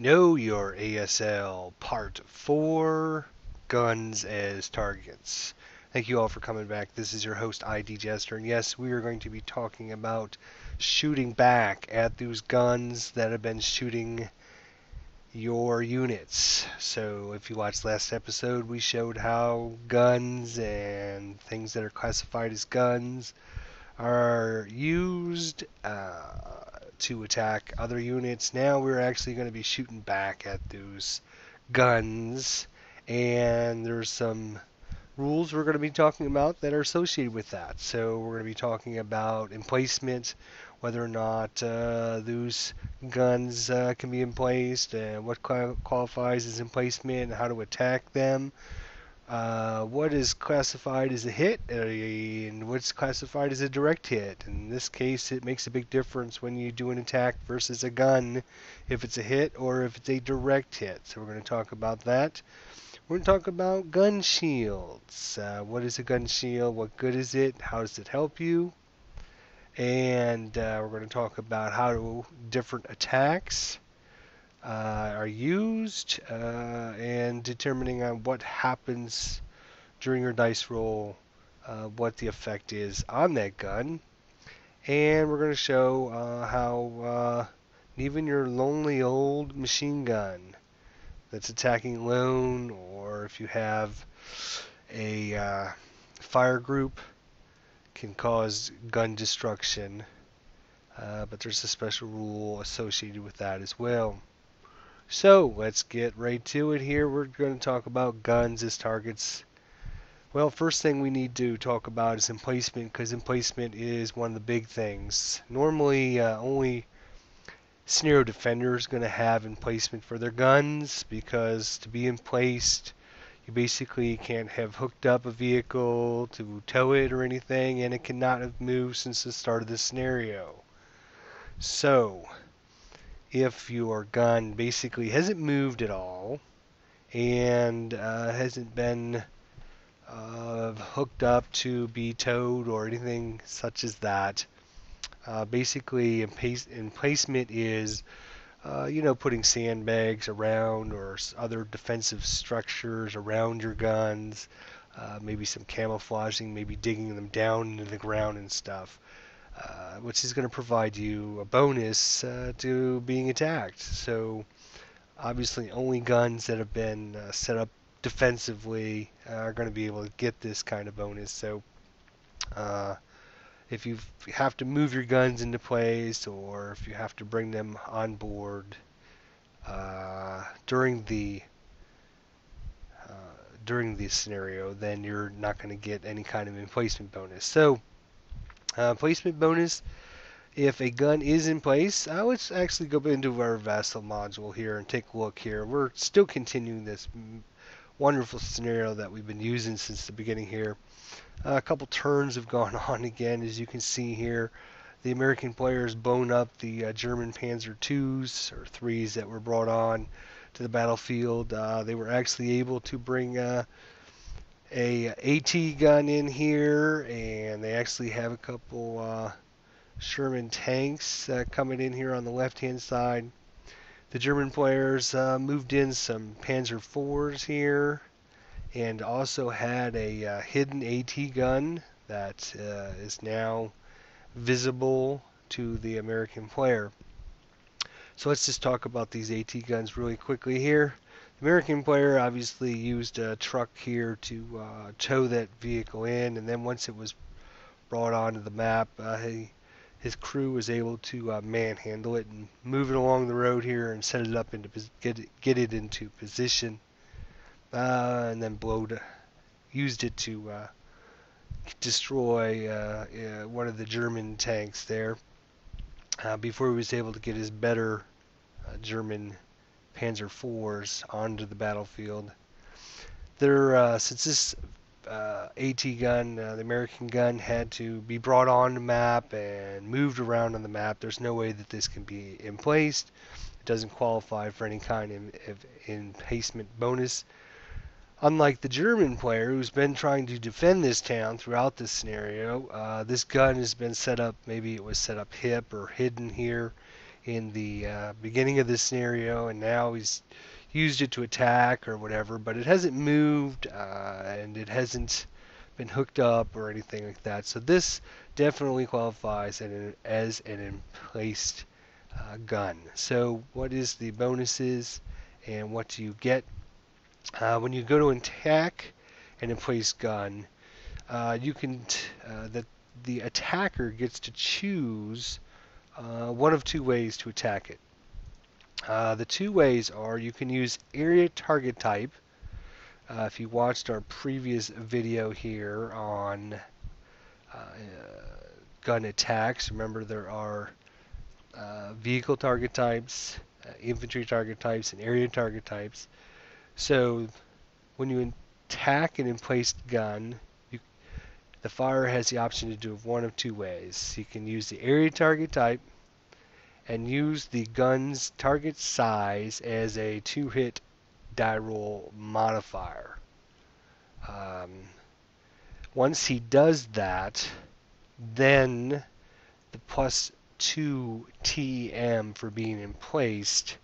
Know Your ASL Part 4 Guns as Targets. Thank you all for coming back. This is your host, ID Jester, and yes, we are going to be talking about shooting back at those guns that have been shooting your units. So, if you watched last episode, we showed how guns and things that are classified as guns are used to attack other units. Now we're actually going to be shooting back at those guns, and there's some rules we're going to be talking about that are associated with that. So we're going to be talking about emplacement, whether or not those guns can be emplaced, and what qualifies as emplacement, and how to attack them. What is classified as a hit and what's classified as a direct hit. In this case, it makes a big difference when you do an attack versus a gun, if it's a hit or if it's a direct hit. So we're going to talk about that. We're going to talk about gun shields. What is a gun shield? What good is it? How does it help you? And we're going to talk about how different attacks are used and determining on what happens during your dice roll, what the effect is on that gun. And we're going to show how even your lonely old machine gun that's attacking alone, or if you have a fire group, can cause gun destruction. But there's a special rule associated with that as well. So let's get right to it here. We're going to talk about guns as targets. Well, first thing we need to talk about is emplacement, because emplacement is one of the big things. Normally, only scenario defender is going to have emplacement for their guns, because to be emplaced, you basically can't have hooked up a vehicle to tow it or anything, and it cannot have moved since the start of the scenario. So, if your gun basically hasn't moved at all and hasn't been hooked up to be towed or anything such as that, basically emplacement is putting sandbags around or other defensive structures around your guns, maybe some camouflaging, maybe digging them down into the ground and stuff, which is going to provide you a bonus to being attacked. So obviously only guns that have been set up defensively are going to be able to get this kind of bonus. So uh, if you have to move your guns into place, or if you have to bring them on board during the scenario, then you're not going to get any kind of emplacement bonus. So placement bonus, if a gun is in place, let's actually go into our Vassal module here and take a look here. We're still continuing this wonderful scenario that we've been using since the beginning here. A couple turns have gone on again, as you can see here. The American players blown up the German Panzer IIs or 3s that were brought on to the battlefield. They were actually able to bring a AT gun in here, and they actually have a couple Sherman tanks coming in here on the left-hand side. The German players moved in some Panzer IVs here, and also had a hidden AT gun that is now visible to the American player. So let's just talk about these AT guns really quickly here. The American player obviously used a truck here to tow that vehicle in, and then once it was brought onto the map, his crew was able to manhandle it and move it along the road here and set it up into get it into position, and then used it to destroy one of the German tanks there before he was able to get his better German Panzer IVs onto the battlefield. Since this AT gun, the American gun, had to be brought on the map and moved around on the map, there's no way that this can be emplaced. It doesn't qualify for any kind of emplacement bonus. Unlike the German player who's been trying to defend this town throughout this scenario, this gun has been set up, maybe it was set up hip or hidden here in the beginning of this scenario, and now he's used it to attack or whatever, but it hasn't moved and it hasn't been hooked up or anything like that. So this definitely qualifies as an emplaced gun. So what is the bonuses and what do you get? When you go to attack an emplaced gun, you can the attacker gets to choose one of two ways to attack it. The two ways are you can use area target type. If you watched our previous video here on gun attacks, remember there are vehicle target types, infantry target types, and area target types. So when you attack an emplaced gun, the fire has the option to do it one of two ways. You can use the area target type and use the gun's target size as a 2-hit die roll modifier. Once he does that, then the plus 2 TEM for being emplaced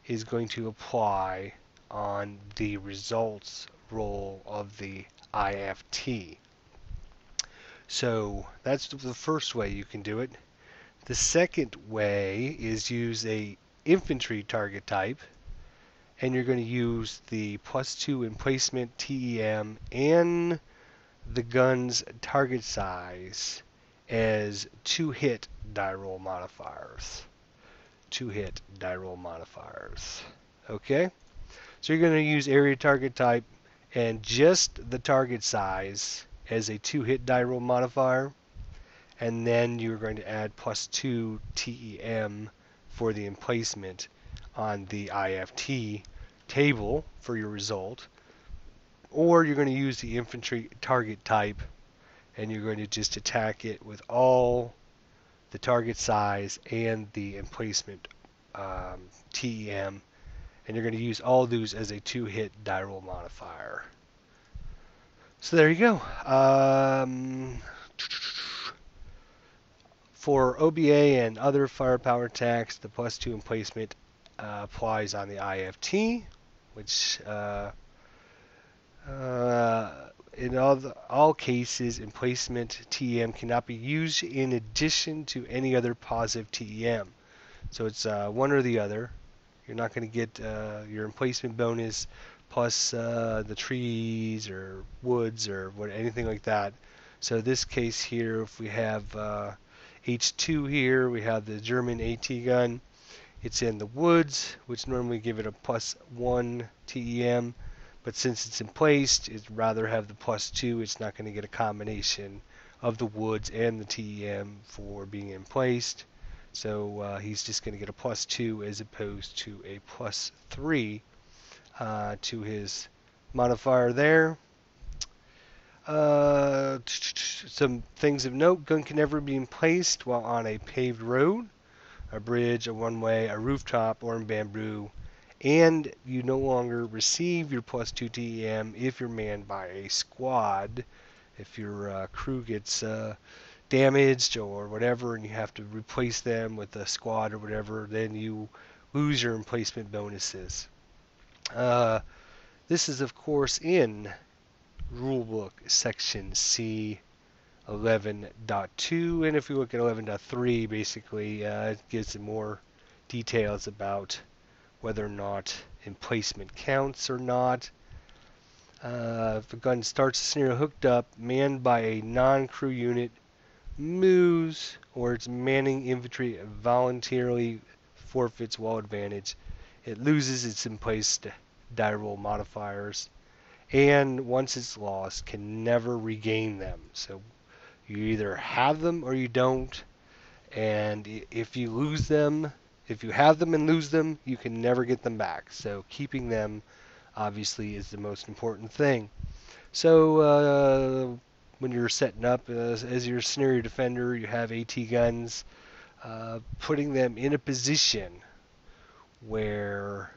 is going to apply on the results roll of the IFT. So that's the first way you can do it. The second way is use a infantry target type, and you're going to use the plus 2 emplacement TEM and the gun's target size as 2-hit die roll modifiers. 2-hit die roll modifiers. Okay? So you're going to use area target type and just the target size as a 2-hit die roll modifier, and then you're going to add plus 2 TEM for the emplacement on the IFT table for your result, or you're going to use the infantry target type and you're going to just attack it with all the target size and the emplacement TEM, and you're going to use all those as a 2-hit die roll modifier. So there you go. For OBA and other firepower attacks, the plus 2 emplacement applies on the IFT, which in all cases, emplacement TEM cannot be used in addition to any other positive TEM. So it's one or the other. You're not going to get your emplacement bonus plus the trees or woods or anything like that. So this case here, if we have H2 here, we have the German AT gun. It's in the woods, which normally give it a plus 1 TEM, but since it's emplaced, it'd rather have the plus 2. It's not going to get a combination of the woods and the TEM for being emplaced. So he's just going to get a plus 2 as opposed to a plus 3 to his modifier there. Some things of note: gun can never be emplaced while on a paved road, a bridge, a one-way, a rooftop, or in bamboo, and you no longer receive your plus 2 TEM if you're manned by a squad. If your crew gets damaged or whatever and you have to replace them with a squad or whatever, then you lose your emplacement bonuses. This is of course in Rulebook section C 11.2, and if you look at 11.3, basically it gives some more details about whether or not emplacement counts or not. If a gun starts a scenario hooked up, manned by a non-crew unit, moves, or its manning infantry voluntarily forfeits wall advantage, it loses its emplaced die roll modifiers, and once it's lost, can never regain them. So you either have them or you don't, and if you lose them, if you have them and lose them, you can never get them back. So keeping them obviously is the most important thing. So when you're setting up as your scenario defender, you have AT guns, putting them in a position where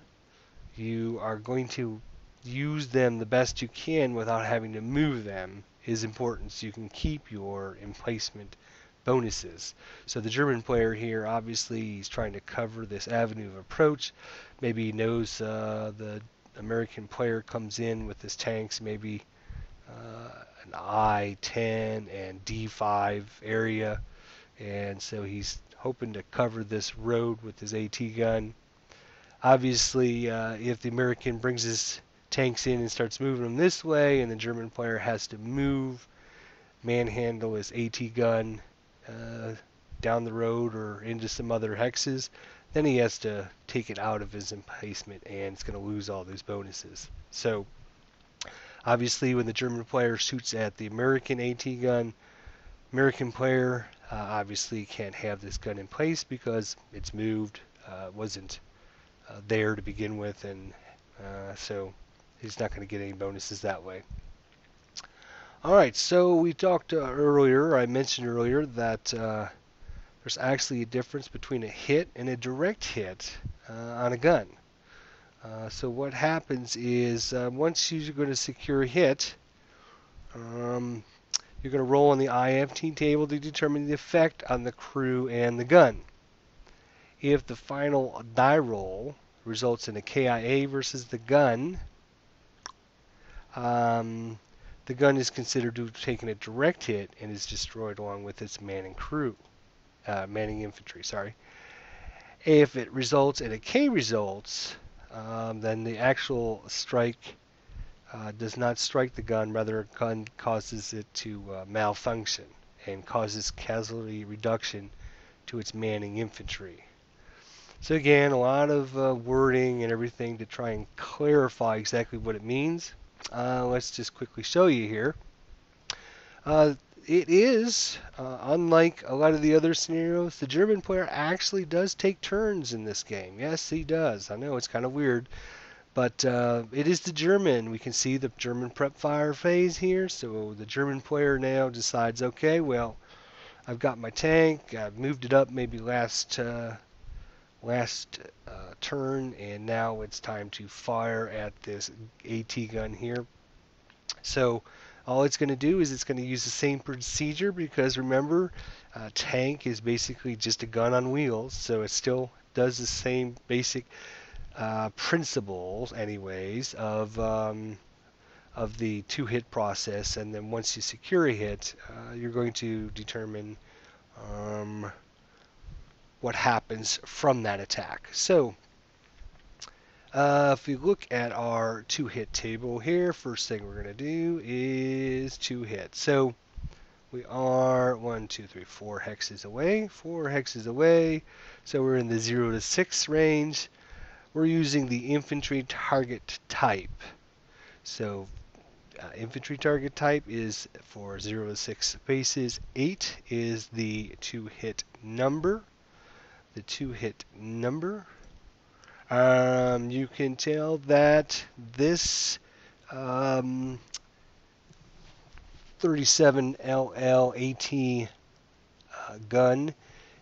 you are going to use them the best you can without having to move them is important, so you can keep your emplacement bonuses. So the German player here, obviously, he's trying to cover this avenue of approach. Maybe he knows the American player comes in with his tanks, maybe an I-10 and D5 area, and so he's hoping to cover this road with his AT gun. Obviously, if the American brings his tanks in and starts moving them this way, and the German player has to move, manhandle his AT gun down the road or into some other hexes, then he has to take it out of his emplacement, and it's going to lose all those bonuses. So obviously, when the German player shoots at the American AT gun, American player obviously can't have this gun in place because it's moved, wasn't there to begin with, and so he's not going to get any bonuses that way. Alright, so we talked earlier, I mentioned earlier that there's actually a difference between a hit and a direct hit on a gun. So what happens is once you're going to secure a hit, you're going to roll on the IFT table to determine the effect on the crew and the gun. If the final die roll results in a KIA versus the gun is considered to have taken a direct hit and is destroyed along with its manning infantry. If it results in a K results, then the actual strike does not strike the gun, rather a gun causes it to malfunction and causes casualty reduction to its manning infantry. So again, a lot of wording and everything to try and clarify exactly what it means. Let's just quickly show you here. It is, unlike a lot of the other scenarios, the German player actually does take turns in this game. Yes, he does. I know it's kind of weird, but it is the German. We can see the German prep fire phase here. So the German player now decides, okay, well, I've got my tank. I've moved it up maybe last turn, and now it's time to fire at this AT gun here. So all it's going to do is it's going to use the same procedure, because remember, tank is basically just a gun on wheels, so it still does the same basic principles anyways of the two-hit process. And then once you secure a hit, you're going to determine what happens from that attack. So if you look at our two-hit table here, first thing we're going to do is two hits. So we are 1, 2, 3, 4 hexes away. 4 hexes away. So we're in the 0 to 6 range. We're using the infantry target type. So infantry target type is for 0 to 6 spaces. 8 is the two-hit number. The two-hit number. You can tell that this 37LL AT gun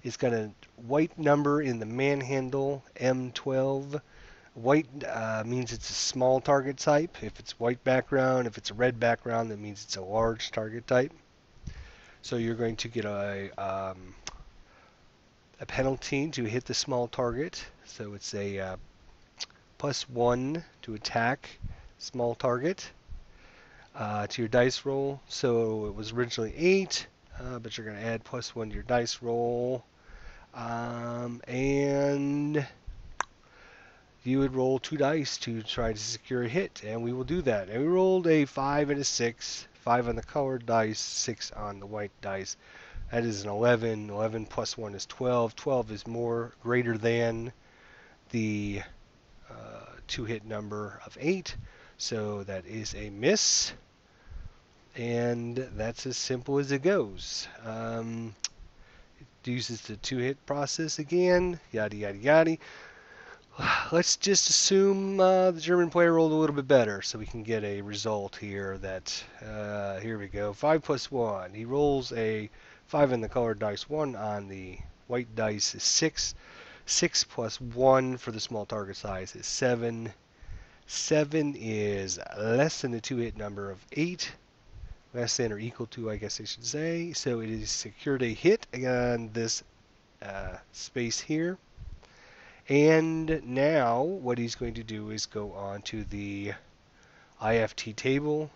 is got a white number in the manhandle, M12. White means it's a small target type. If it's white background, if it's a red background, that means it's a large target type. So you're going to get a penalty to hit the small target. So it's a +1 to attack small target to your dice roll. So it was originally 8, but you're going to add +1 to your dice roll. And you would roll 2 dice to try to secure a hit, and we will do that. And we rolled a 5 and a 6, 5 on the colored dice, 6 on the white dice. That is an 11. 11 plus 1 is 12. 12 is greater than the two-hit number of 8. So that is a miss. And that's as simple as it goes. It uses the two-hit process again. Yada, yada, yada. Let's just assume the German player rolled a little bit better, so we can get a result here that, here we go, 5 plus 1. He rolls a 5 on the colored dice, 1 on the white dice is 6. 6 plus 1 for the small target size is 7. 7 is less than the two-hit number of 8. less than or equal to, I guess I should say. So it is secured a hit on this space here. And now what he's going to do is go on to the IFT table.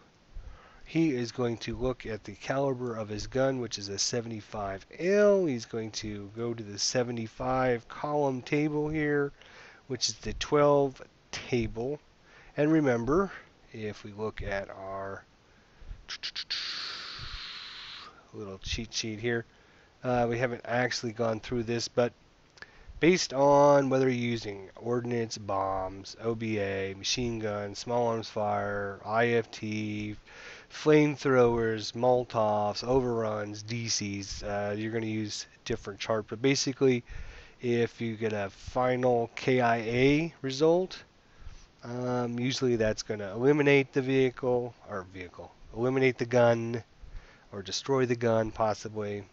He is going to look at the caliber of his gun, which is a 75L. He's going to go to the 75 column table here, which is the 12 table. And remember, if we look at our little cheat sheet here, we haven't actually gone through this, but based on whether you're using ordnance, bombs, OBA, machine guns, small arms fire, IFT, flamethrowers, Molotovs, overruns, DCs, you're going to use different chart. But basically, if you get a final KIA result, usually that's going to eliminate the eliminate the gun, or destroy the gun possibly.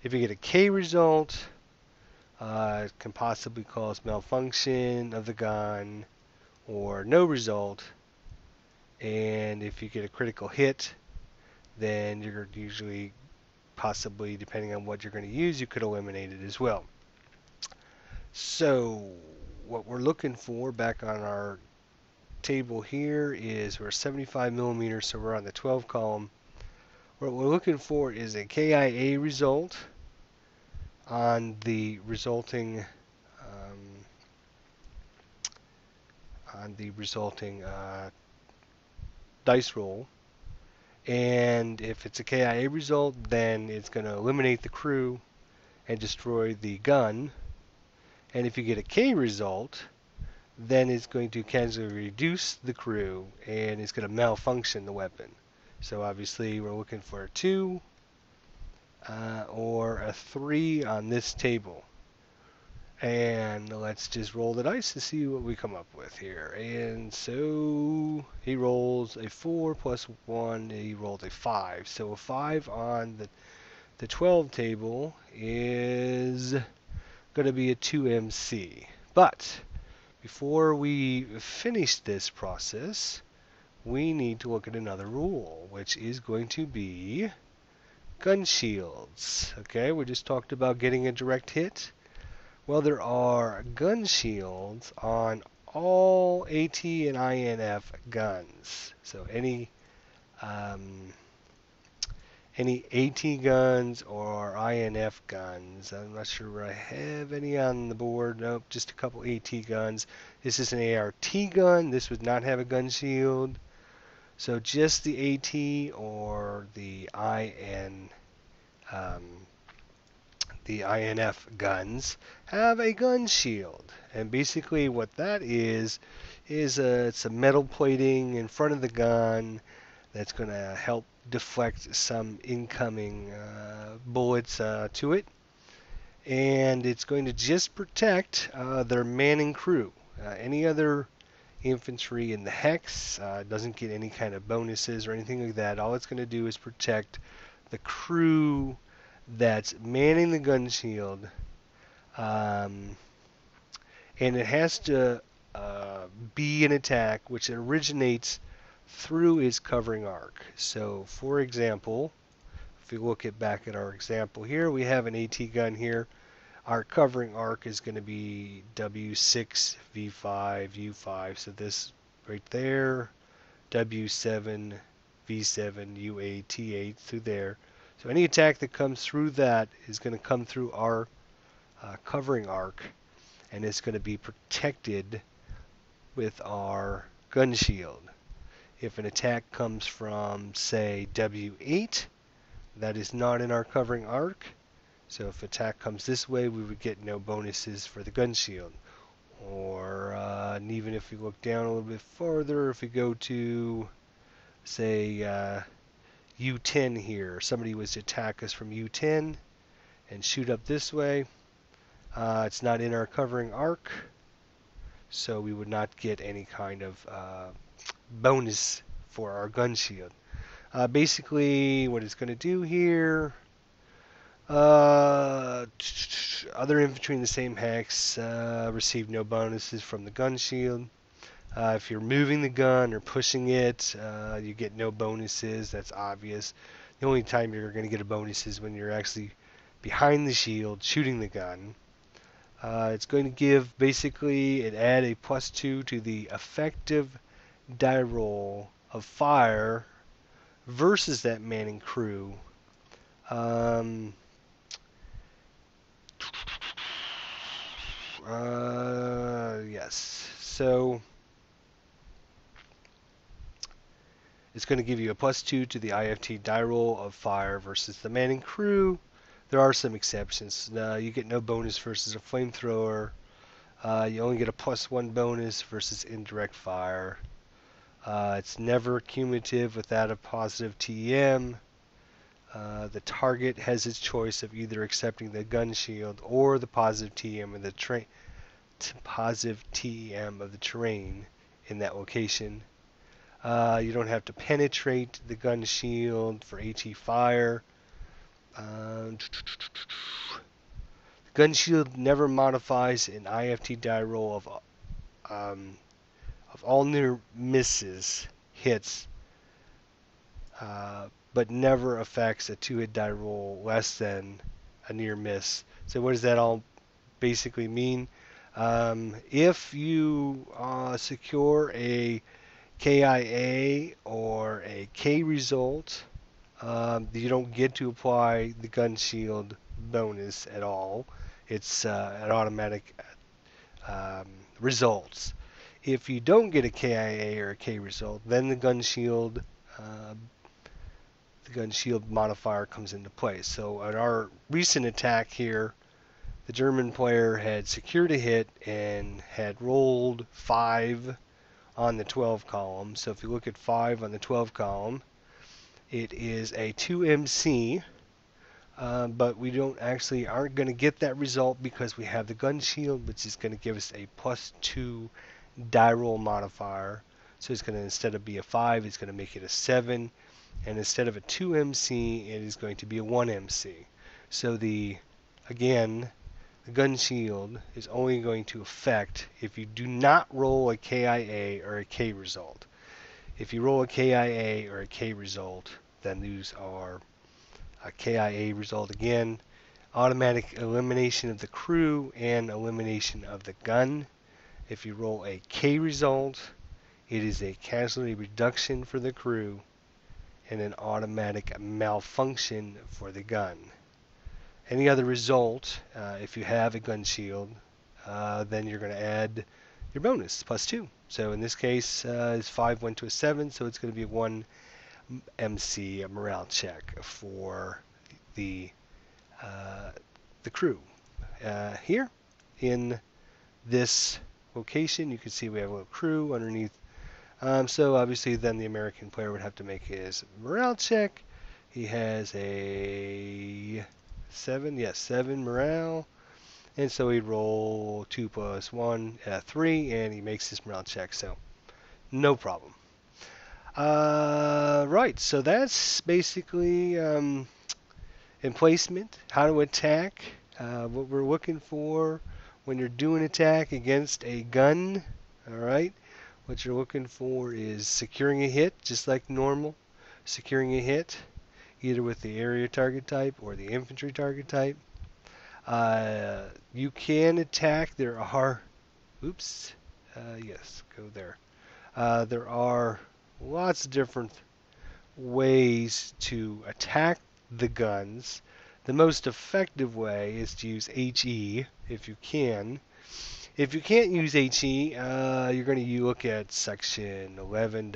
If you get a K result, it can possibly cause malfunction of the gun or no result. And if you get a critical hit, then you're usually possibly, depending on what you're going to use, you could eliminate it as well. So what we're looking for back on our table here is we're 75 millimeters, so we're on the 12 column. What we're looking for is a KIA result on the resulting dice roll, and if it's a KIA result, then it's going to eliminate the crew and destroy the gun. And if you get a K result, then it's going to casually reduce the crew and it's going to malfunction the weapon. So obviously we're looking for a 2 or a 3 on this table. And let's just roll the dice to see what we come up with here. And so he rolls a 4 plus 1, he rolled a 5. So a 5 on the 12 table is going to be a 2MC. But before we finish this process, we need to look at another rule, which is going to be gun shields. Okay, we just talked about getting a direct hit. Well, there are gun shields on all AT and INF guns. So any AT guns or INF guns. I'm not sure where I have any on the board. Nope, just a couple AT guns. This is an ART gun. This would not have a gun shield. So just the AT or the INF guns have a gun shield. And basically what that is it's a metal plating in front of the gun that's going to help deflect some incoming bullets to it. And it's going to just protect their manning crew. Any other infantry in the hex doesn't get any kind of bonuses or anything like that. All it's going to do is protect the crew that's manning the gun shield. And it has to be an attack which originates through its covering arc. So for example, if we look back at our example here, we have an AT gun here. Our covering arc is going to be W6, V5, U5. So this right there, W7, V7, U8, T8 through there. So any attack that comes through that is going to come through our covering arc, and it's going to be protected with our gun shield. If an attack comes from, say, W8, that is not in our covering arc. So if attack comes this way, we would get no bonuses for the gun shield. Or and even if we look down a little bit farther, if we go to, say, U10 here, somebody was to attack us from U10 and shoot up this way, it's not in our covering arc, so we would not get any kind of bonus for our gun shield. Basically, what it's going to do here, other infantry in the same hex receive no bonuses from the gun shield. If you're moving the gun or pushing it, you get no bonuses. That's obvious. The only time you're going to get a bonus is when you're actually behind the shield shooting the gun. It's going to give basically it add a +2 to the effective die roll of fire versus that manning crew. Um, yes. So it's going to give you a +2 to the IFT die roll of fire versus the manning crew. There are some exceptions. You get no bonus versus a flamethrower. You only get a +1 bonus versus indirect fire. It's never cumulative without a positive TEM. The target has its choice of either accepting the gun shield or the positive TEM of the terrain in that location. You don't have to penetrate the gun shield for HE fire. The gun shield never modifies an IFT die roll of all near misses hits, but never affects a 2-hit die roll less than a near miss. So what does that all basically mean? If you secure a KIA or a K result, you don't get to apply the gun shield bonus at all. It's an automatic results. If you don't get a KIA or a K result, then uh, the gun shield modifier comes into play. So at our recent attack here, the German player had secured a hit and had rolled 5 on the 12 column. So if you look at 5 on the 12 column, it is a 2MC, but we aren't going to get that result because we have the gun shield, which is going to give us a +2 die roll modifier. So it's going to, instead of be a 5, it's going to make it a 7, and instead of a 2MC, it is going to be a 1MC. So again, the gun shield is only going to affect if you do not roll a KIA or a K result. If you roll a KIA or a K result, then these are a KIA result again, automatic elimination of the crew and elimination of the gun. If you roll a K result, it is a casualty reduction for the crew and an automatic malfunction for the gun. Any other result, if you have a gun shield, then you're going to add your bonus, +2. So in this case, 5 went to a 7, so it's going to be a 1 MC, a morale check for the crew. Here in this location, you can see we have a little crew underneath. So obviously then the American player would have to make his morale check. He has a 7, yes, 7 morale. And so he'd roll 2 + 1, 3, and he makes his morale check, so no problem. Right, so that's basically emplacement, how to attack, what we're looking for when you're doing attack against a gun. Alright, what you're looking for is securing a hit, just like normal. Securing a hit, either with the area target type or the infantry target type. You can attack, there are, yes, go there. There are lots of different ways to attack the guns. The most effective way is to use HE if you can. If you can't use HE, you're going to look at section 11.5,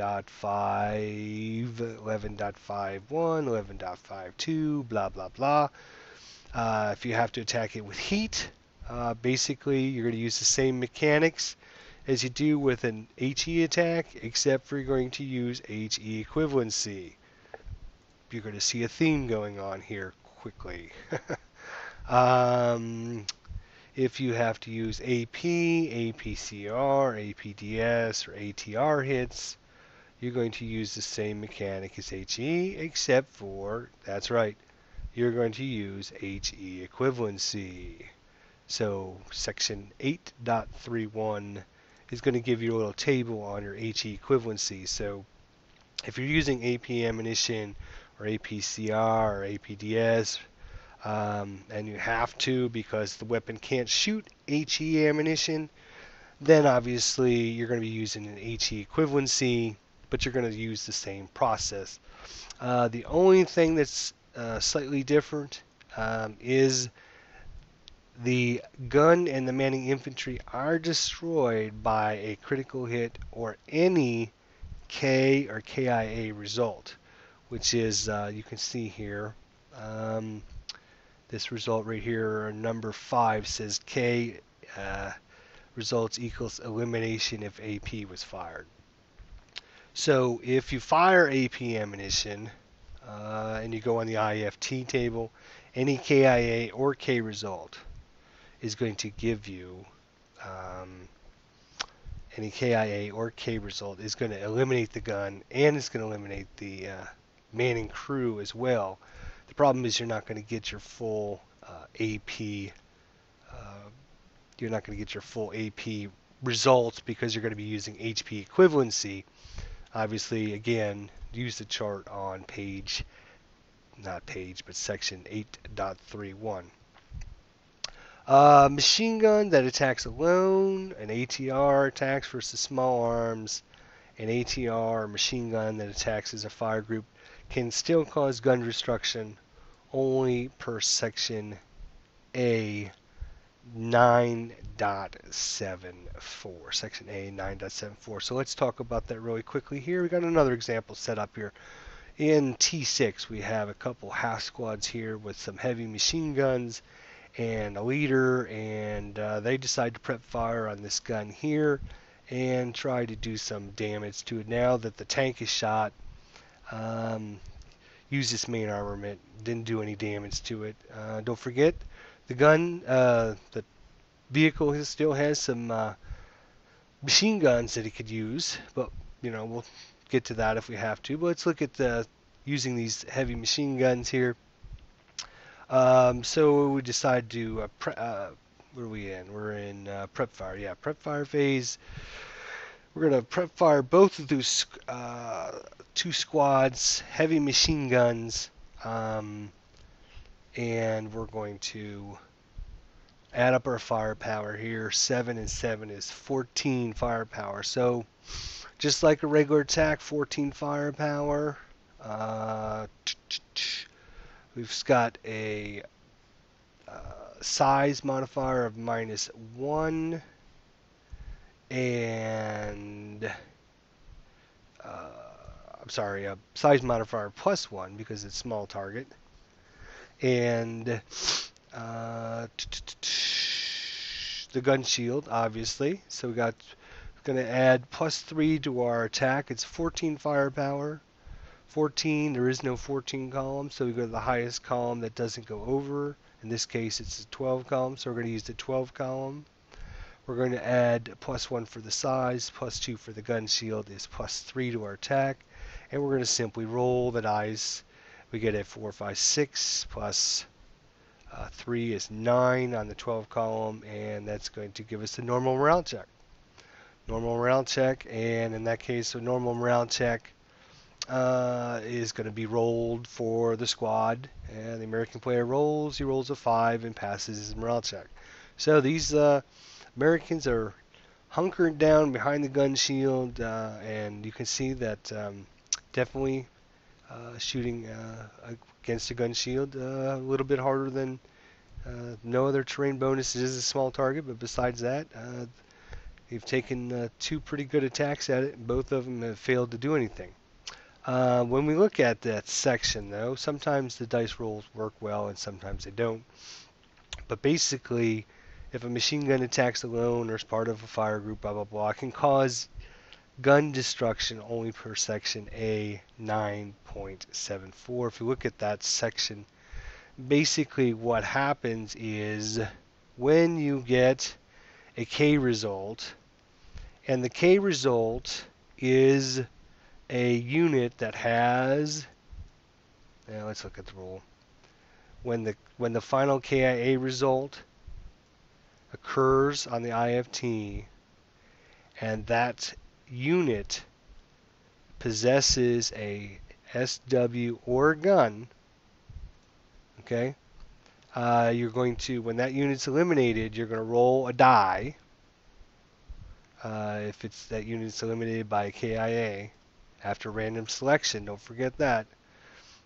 11.51, 11.52, blah, blah, blah. If you have to attack it with heat, basically you're going to use the same mechanics as you do with an HE attack, except for you're going to use HE equivalency. You're going to see a theme going on here quickly. If you have to use AP, APCR, APDS, or ATR hits, you're going to use the same mechanic as HE, except for, that's right, you're going to use HE equivalency. So section 8.31 is going to give you a little table on your HE equivalency. So if you're using AP ammunition or APCR or APDS, and you have to because the weapon can't shoot HE ammunition, then obviously you're going to be using an HE equivalency, but you're going to use the same process. The only thing that's slightly different is the gun and the manning infantry are destroyed by a critical hit or any K or KIA result, which is, you can see here, this result right here, number 5 says K results equals elimination if AP was fired. So if you fire AP ammunition and you go on the IFT table, any KIA or K result is going to give you any KIA or K result is going to eliminate the gun and it's going to eliminate the manning crew as well. The problem is you're not going to get your full AP. You're not going to get your full AP results because you're going to be using HP equivalency. Obviously, again, use the chart on section 8.31. Machine gun that attacks alone, an ATR attacks versus small arms, an ATR machine gun that attacks as a fire group can still cause gun destruction only per section A 9.74. Section A 9.74. So let's talk about that really quickly here. We got another example set up here. In T6, we have a couple half squads here with some heavy machine guns and a leader, and they decide to prep fire on this gun here and try to do some damage to it. Now that the tank is shot, use this main armament, didn't do any damage to it. Don't forget, the gun, the vehicle still has some machine guns that it could use, but we'll get to that if we have to. But let's look at using these heavy machine guns here. So we decide to what are we in? We're in prep fire. Yeah, prep fire phase. We're going to prep fire both of those two squads, heavy machine guns, and we're going to add up our firepower here. 7 and 7 is 14 firepower. So just like a regular attack, 14 firepower. We've got a size modifier of -1 and I'm sorry, a size modifier +1 because it's small target, and the gun shield obviously. So we got going to add +3 to our attack. It's 14 firepower. 14, there is no 14 column, so we go to the highest column that doesn't go over. In this case, it's a 12 column, so we're going to use the 12 column. We're going to add +1 for the size, +2 for the gun shield is +3 to our attack, and we're going to simply roll the dice. We get a 4, 5, 6 plus 3 is 9 on the 12 column, and that's going to give us a normal morale check. Normal morale check, and in that case, a normal morale check is going to be rolled for the squad, and the American player rolls. He rolls a 5 and passes his morale check. So these Americans are hunkered down behind the gun shield, and you can see that definitely shooting against a gun shield a little bit harder than no other terrain bonus. It is a small target, but besides that, they've taken 2 pretty good attacks at it, and both of them have failed to do anything. When we look at that section, though, sometimes the dice rolls work well and sometimes they don't. But basically, if a machine gun attacks alone or is part of a fire group, blah, blah, blah, it can cause gun destruction only per section A 9.74. If you look at that section, basically what happens is when you get a K result, and the K result is a unit that has, now let's look at the rule. When the final KIA result occurs on the IFT and that unit possesses a SW or a gun, okay, you're going to, when that unit's eliminated, you're going to roll a die. If it's that unit's eliminated by a KIA, after random selection, don't forget that.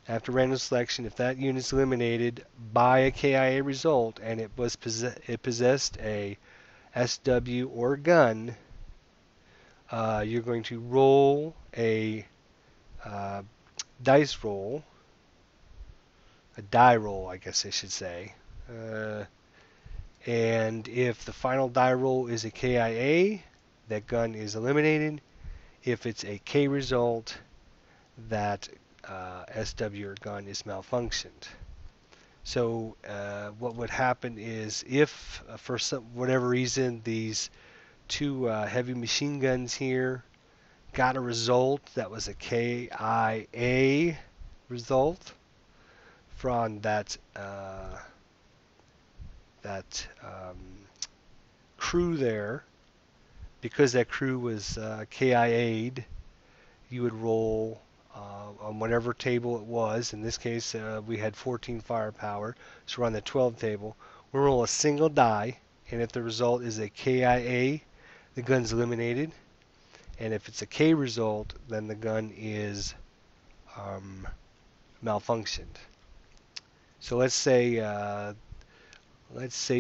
After random selection, if that unit's eliminated by a KIA result and it possessed a SW or gun, you're going to roll a uh, dice roll, a die roll, I guess I should say. And if the final die roll is a KIA, that gun is eliminated. If it's a K result, that SW or gun is malfunctioned. So what would happen is if, for whatever reason, these two heavy machine guns here got a result that was a KIA result from that crew there, because that crew was KIA'd, you would roll on whatever table it was. In this case, we had 14 firepower, so we're on the 12 table. We'll roll a single die, and if the result is a KIA, the gun's eliminated. And if it's a K result, then the gun is malfunctioned. So let's say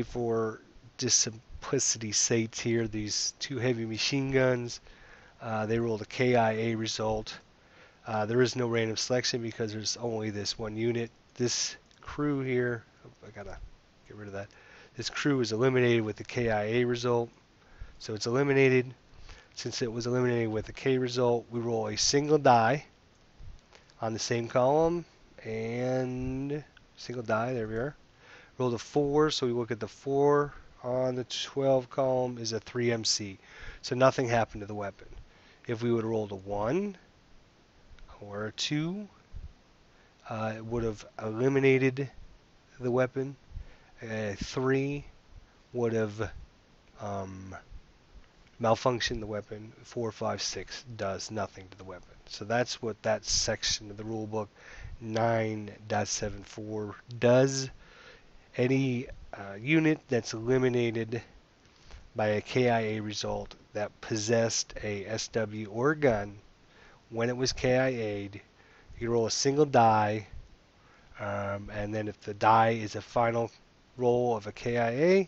for just simplicity's sake here, these two heavy machine guns, they rolled a KIA result. There is no random selection because there's only this one unit. This crew here, I gotta get rid of that. This crew is eliminated with the KIA result, so it's eliminated. Since it was eliminated with a K result, we roll a single die on the same column, and single die, there we are. Roll the 4, so we look at the 4 on the 12 column is a 3MC. So nothing happened to the weapon. If we would have rolled a 1 or a 2, it would have eliminated the weapon. A 3 would have malfunctioned the weapon. 4, 5, 6 does nothing to the weapon. So that's what that section of the rulebook 9.74 does. Any unit that's eliminated by a KIA result that possessed a SW or gun when it was KIA'd, you roll a single die, and then if the die is a final roll of a KIA,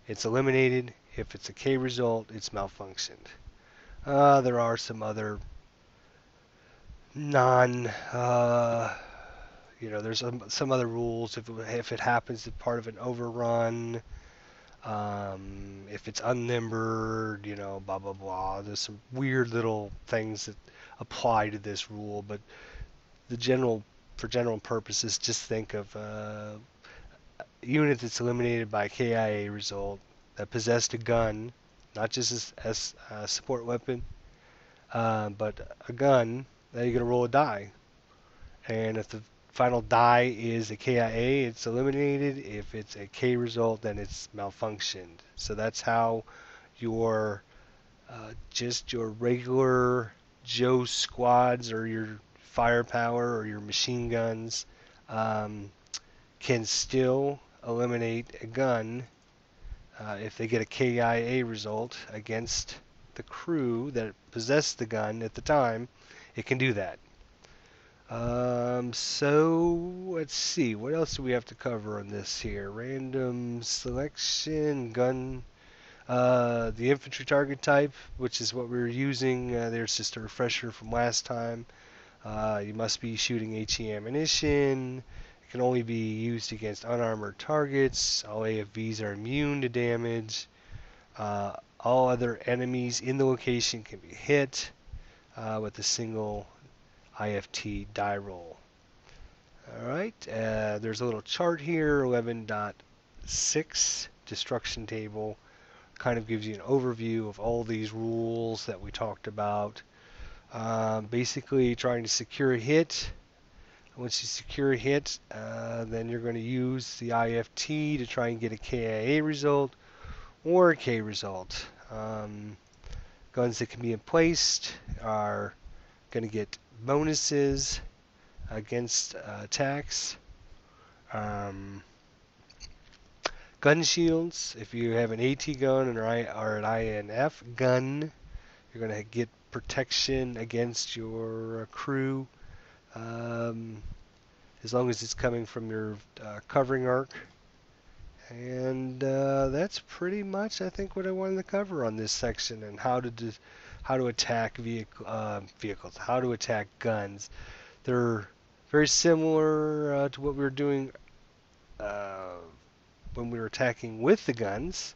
it's eliminated. If it's a K result, it's malfunctioned. There are some other there's some other rules. If it happens as part of an overrun, if it's unnumbered, blah blah blah. There's some weird little things that apply to this rule, but for general purposes, just think of a unit that's eliminated by a KIA result that possessed a gun, not just as a support weapon, but a gun. Then you're gonna roll a die, and if the final die is a KIA, it's eliminated. If it's a K result, then it's malfunctioned. So that's how your just your regular Joe squads or your firepower or your machine guns can still eliminate a gun if they get a KIA result against the crew that possessed the gun at the time. It can do that. So let's see, what else do we have to cover on this here? Random selection, gun, the infantry target type, which is what we were using. There's just a refresher from last time. You must be shooting HE ammunition. It can only be used against unarmored targets. All AFVs are immune to damage. All other enemies in the location can be hit with a single IFT die roll. Alright, there's a little chart here, 11.6 destruction table. Kind of gives you an overview of all these rules that we talked about. Basically trying to secure a hit. Once you secure a hit, then you're going to use the IFT to try and get a KIA result or a K result. Guns that can be emplaced are going to get bonuses against attacks. Um, Gun shields, if you have an AT gun or an INF gun, you're going to get protection against your crew, um, as long as it's coming from your covering arc. And that's pretty much, I think, what I wanted to cover on this section, and how to attack vehicles, how to attack guns. They're very similar to what we were doing uh, when we were attacking with the guns.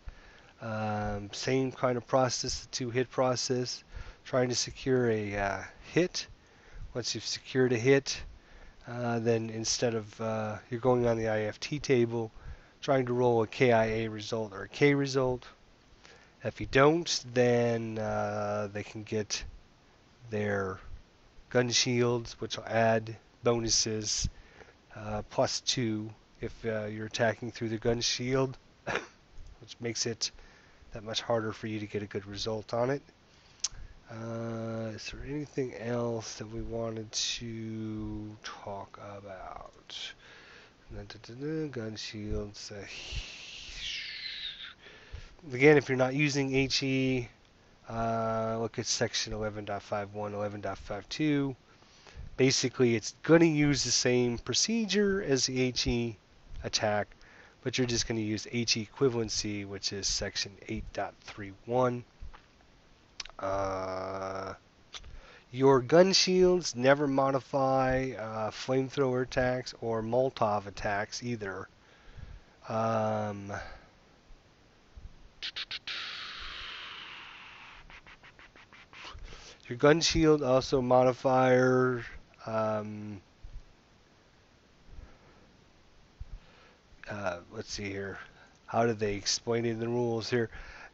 Same kind of process, the two-hit process, trying to secure a hit. Once you've secured a hit, then instead of you're going on the IFT table, trying to roll a KIA result or a K result. If you don't, then they can get their gun shields, which will add bonuses, +2 if you're attacking through the gun shield, which makes it that much harder for you to get a good result on it. Is there anything else that we wanted to talk about? Gun shields. Again, if you're not using HE, look at section 11.51, 11.52. Basically, it's going to use the same procedure as the HE attack, but you're just going to use HE equivalency, which is section 8.31. Your gun shields never modify flamethrower attacks or Molotov attacks either. Your gun shield also modifier let's see here. How do they explain it in the rules here?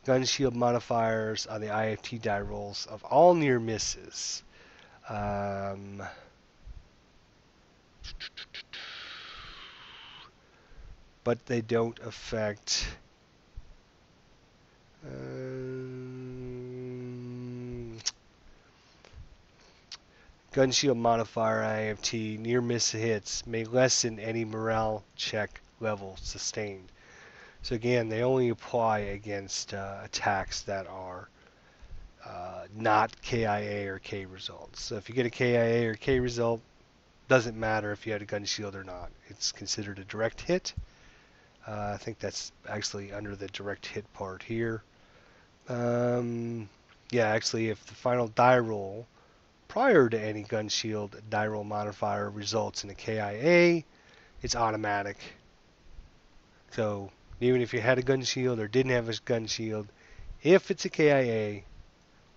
Gun shield modifiers on the IFT die rolls of all near misses. But they don't affect gun shield modifier IFT near miss hits may lessen any morale check level sustained. So again, they only apply against attacks that are not KIA or K results. So if you get a KIA or K result, doesn't matter if you had a gun shield or not. It's considered a direct hit. I think that's actually under the direct hit part here. Yeah, actually, if the final die roll prior to any gun shield die roll modifier results in a KIA, it's automatic. So even if you had a gun shield or didn't have a gun shield, if it's a KIA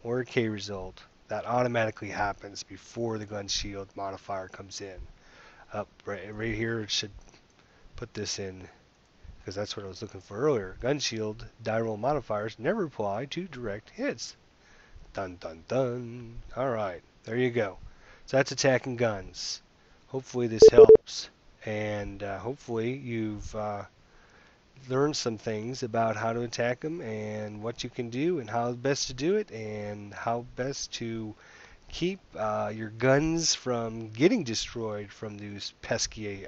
or a K result, that automatically happens before the gun shield modifier comes in. Right here, it should put this in, because that's what I was looking for earlier. Gun shield die roll modifiers never apply to direct hits. Dun dun dun. Alright, there you go. So that's attacking guns. Hopefully this helps, and hopefully you've learned some things about how to attack them and what you can do and how best to do it and how best to keep your guns from getting destroyed from these pesky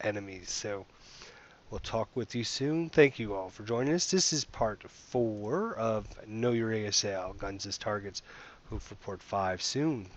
enemies. So we'll talk with you soon. Thank you all for joining us. This is part 4 of Know Your ASL, Guns as Targets. Hope for part 5 soon.